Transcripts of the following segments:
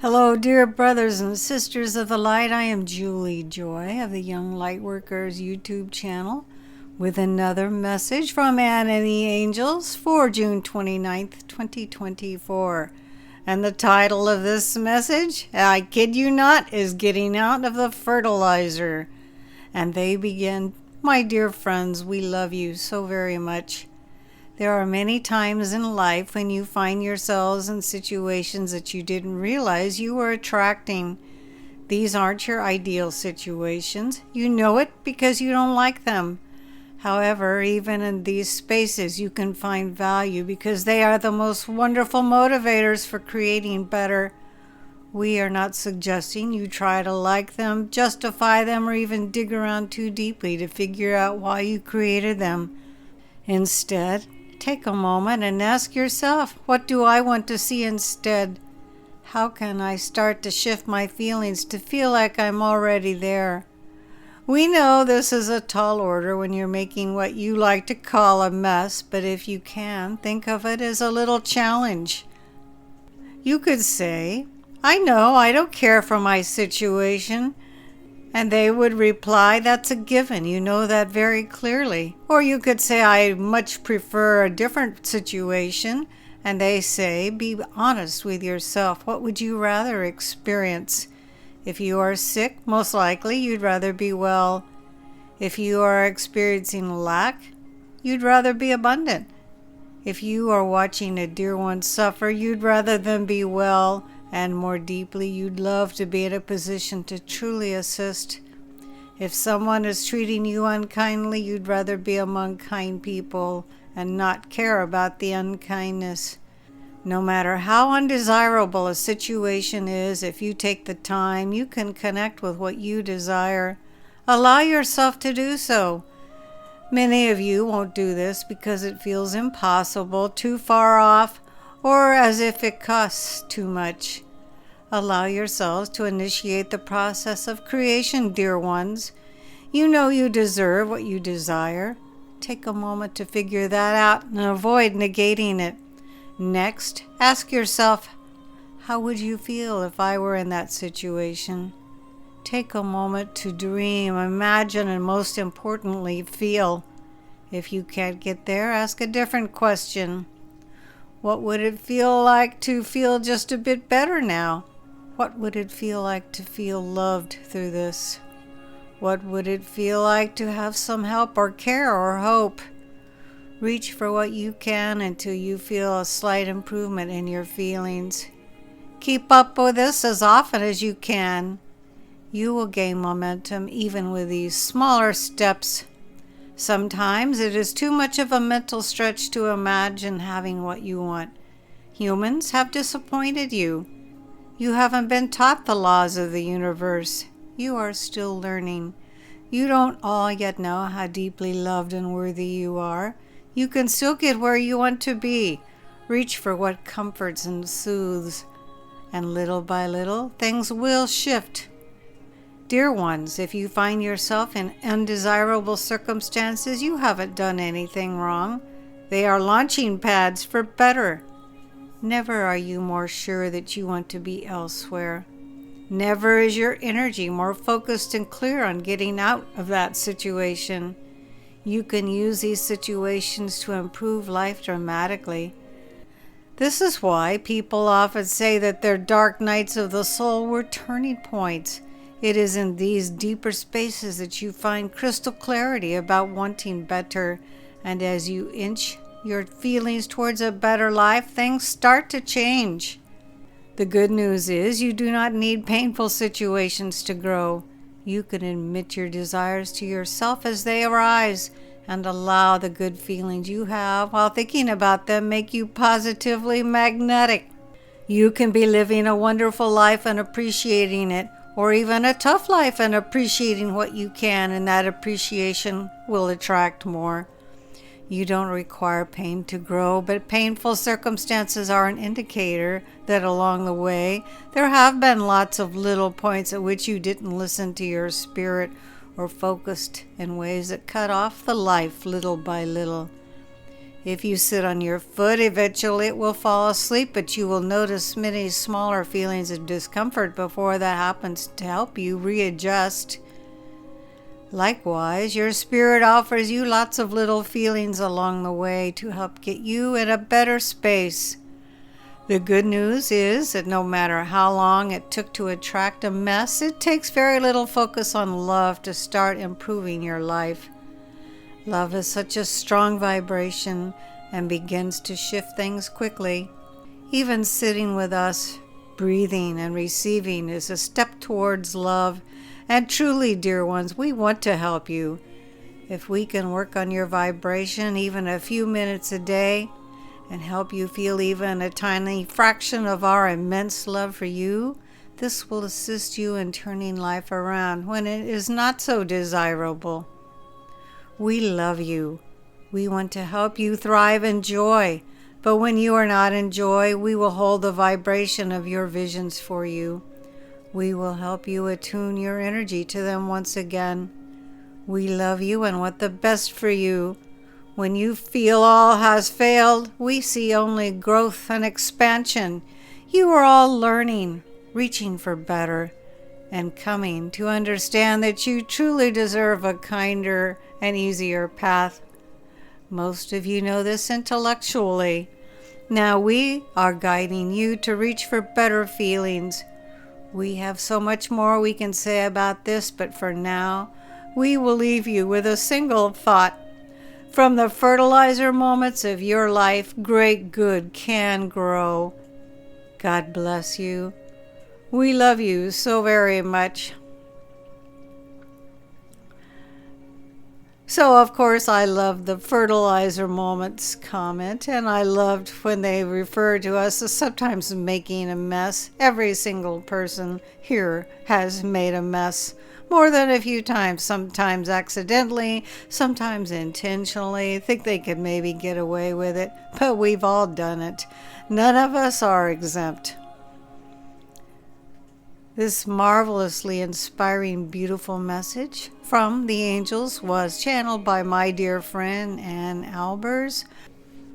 Hello, dear brothers and sisters of the light. I am Julie Joy of the Young Lightworkers YouTube channel with another message from Anne and the Angels for June 29th, 2024. And the title of this message, I kid you not, is Getting Out of the Fertilizer. And they begin, my dear friends, we love you so very much. There are many times in life when you find yourselves in situations that you didn't realize you were attracting. These aren't your ideal situations. You know it because you don't like them. However, even in these spaces, you can find value because they are the most wonderful motivators for creating better. We are not suggesting you try to like them, justify them, or even dig around too deeply to figure out why you created them. Instead, take a moment and ask yourself, what do I want to see instead? How can I start to shift my feelings to feel like I'm already there? We know this is a tall order when you're making what you like to call a mess, but if you can, think of it as a little challenge. You could say, I know I don't care for my situation. And they would reply, that's a given. You know that very clearly. Or you could say, I much prefer a different situation. And they say, be honest with yourself. What would you rather experience? If you are sick, most likely you'd rather be well. If you are experiencing lack, you'd rather be abundant. If you are watching a dear one suffer, you'd rather them be well. And more deeply, you'd love to be in a position to truly assist. If someone is treating you unkindly, you'd rather be among kind people and not care about the unkindness. No matter how undesirable a situation is, if you take the time, you can connect with what you desire. Allow yourself to do so. Many of you won't do this because it feels impossible, too far off, or as if it costs too much. Allow yourselves to initiate the process of creation, dear ones. You know you deserve what you desire. Take a moment to figure that out and avoid negating it. Next, ask yourself, how would you feel if I were in that situation? Take a moment to dream, imagine, and most importantly, feel. If you can't get there, ask a different question. What would it feel like to feel just a bit better now? What would it feel like to feel loved through this? What would it feel like to have some help or care or hope? Reach for what you can until you feel a slight improvement in your feelings. Keep up with this as often as you can. You will gain momentum even with these smaller steps. Sometimes it is too much of a mental stretch to imagine having what you want. Humans have disappointed you. You haven't been taught the laws of the universe. You are still learning. You don't all yet know how deeply loved and worthy you are. You can still get where you want to be. Reach for what comforts and soothes. And little by little, things will shift. Dear ones, if you find yourself in undesirable circumstances, you haven't done anything wrong. They are launching pads for better. Never are you more sure that you want to be elsewhere. Never is your energy more focused and clear on getting out of that situation. You can use these situations to improve life dramatically. This is why people often say that their dark nights of the soul were turning points. It is in these deeper spaces that you find crystal clarity about wanting better, and as you inch your feelings towards a better life, things start to change. The good news is you do not need painful situations to grow. You can admit your desires to yourself as they arise and allow the good feelings you have while thinking about them make you positively magnetic. You can be living a wonderful life and appreciating it, or even a tough life and appreciating what you can, and that appreciation will attract more. You don't require pain to grow, but painful circumstances are an indicator that along the way there have been lots of little points at which you didn't listen to your spirit or focused in ways that cut off the life little by little. If you sit on your foot, eventually it will fall asleep, but you will notice many smaller feelings of discomfort before that happens to help you readjust. Likewise, your spirit offers you lots of little feelings along the way to help get you in a better space. The good news is that no matter how long it took to attract a mess, it takes very little focus on love to start improving your life. Love is such a strong vibration and begins to shift things quickly. Even sitting with us, breathing and receiving is a step towards love. And truly, dear ones, we want to help you. If we can work on your vibration even a few minutes a day and help you feel even a tiny fraction of our immense love for you, this will assist you in turning life around when it is not so desirable. We love you. We want to help you thrive in joy. But when you are not in joy, we will hold the vibration of your visions for you. We will help you attune your energy to them once again. We love you and want the best for you. When you feel all has failed, we see only growth and expansion. You are all learning, reaching for better, and coming to understand that you truly deserve a kinder and easier path. Most of you know this intellectually. Now we are guiding you to reach for better feelings. We have so much more we can say about this, but for now, we will leave you with a single thought. From the fertilizer moments of your life, great good can grow. God bless you. We love you so very much. So, of course, I love the fertilizer moments comment, and I loved when they refer to us as sometimes making a mess. Every single person here has made a mess more than a few times, sometimes accidentally, sometimes intentionally. Think they could maybe get away with it, but we've all done it. None of us are exempt. This marvelously inspiring, beautiful message from the angels was channeled by my dear friend Ann Albers.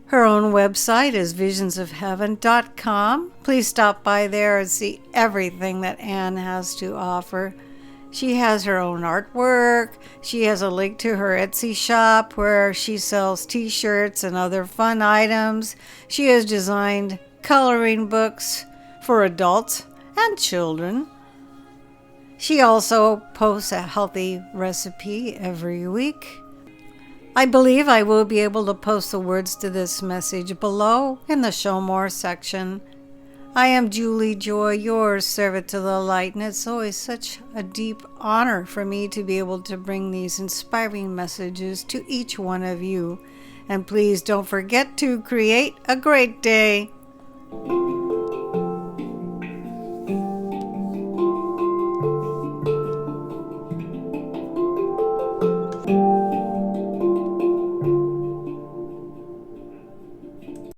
Her own website is visionsofheaven.com. Please stop by there and see everything that Ann has to offer. She has her own artwork. She has a link to her Etsy shop where she sells t-shirts and other fun items. She has designed coloring books for adults and children. She also posts a healthy recipe every week. I believe I will be able to post the words to this message below in the Show More section. I am Julie Joy, your servant to the light, and it's always such a deep honor for me to be able to bring these inspiring messages to each one of you. And please don't forget to create a great day.